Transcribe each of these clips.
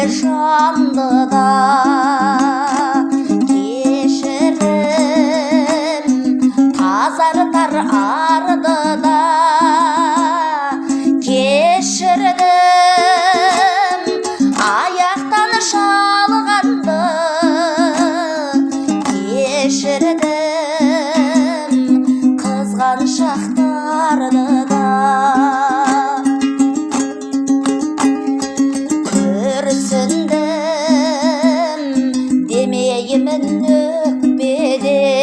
жанды да кешірім тазартар арды да кешірдім аяқтан шалғанды кешірдім қызған шақтарды да күрсіндім демеймін өкпеден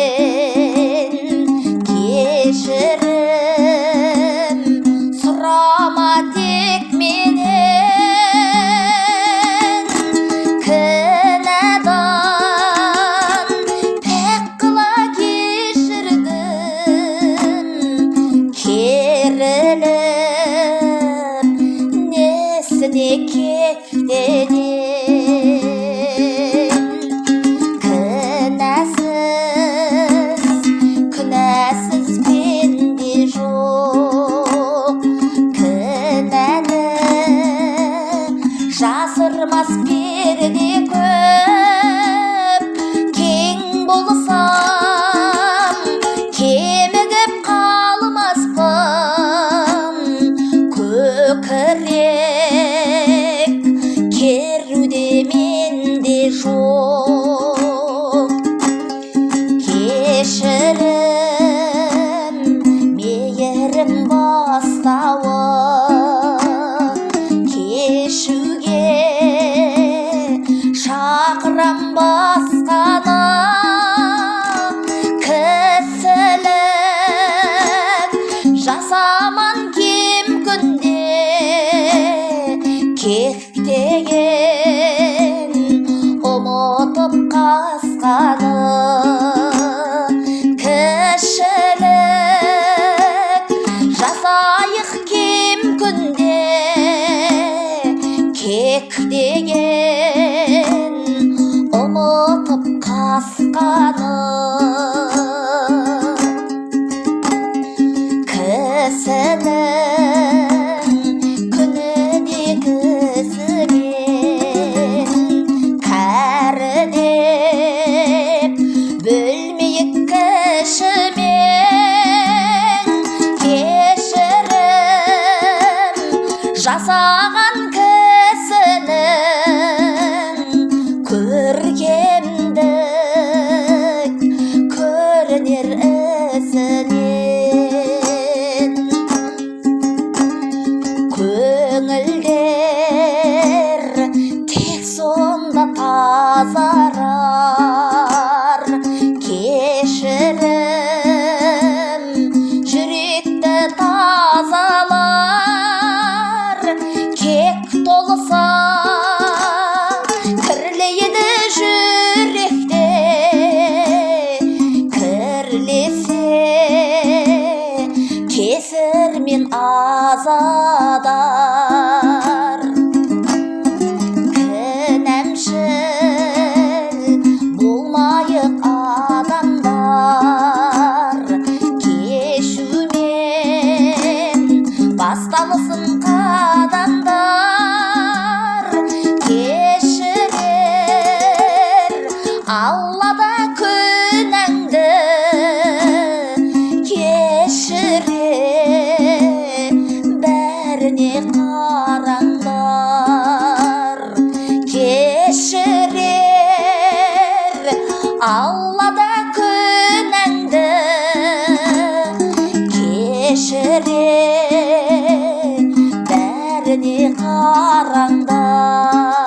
кешірім сұрама тек менен кінәдан пәк қыла кешірдім керіліп несіне кектеден күнәсіз пенде жоқ кінәні жасырмас перде көп кең болсам кемігіп қалмаспын көкірек керуде менде жоқ кешірім мейірім бастауы кешуге шақырам басқаны кісілік жасаман кем күнде кектеген ұмытып қасқаны кішілік жасайық кем күнде кектеген ұмытып қасқаны кісінің күніде кісімен кәрі деп бөлмейік кішімен кешірім жасаған кісінің көркемдік көрінер ісінен көңілдер тек сонда тазарар кешірім жүректі тазалар кек толса кірлейді жүректе кірлесе кесірмен азадар кінәмшіл болмайық адамдар кешумен басталсын қадамдар кешірер аллада күнәңді кешіре бәріне қараңдар кешірер аллада күнәңді кешіре бәріне қараңдар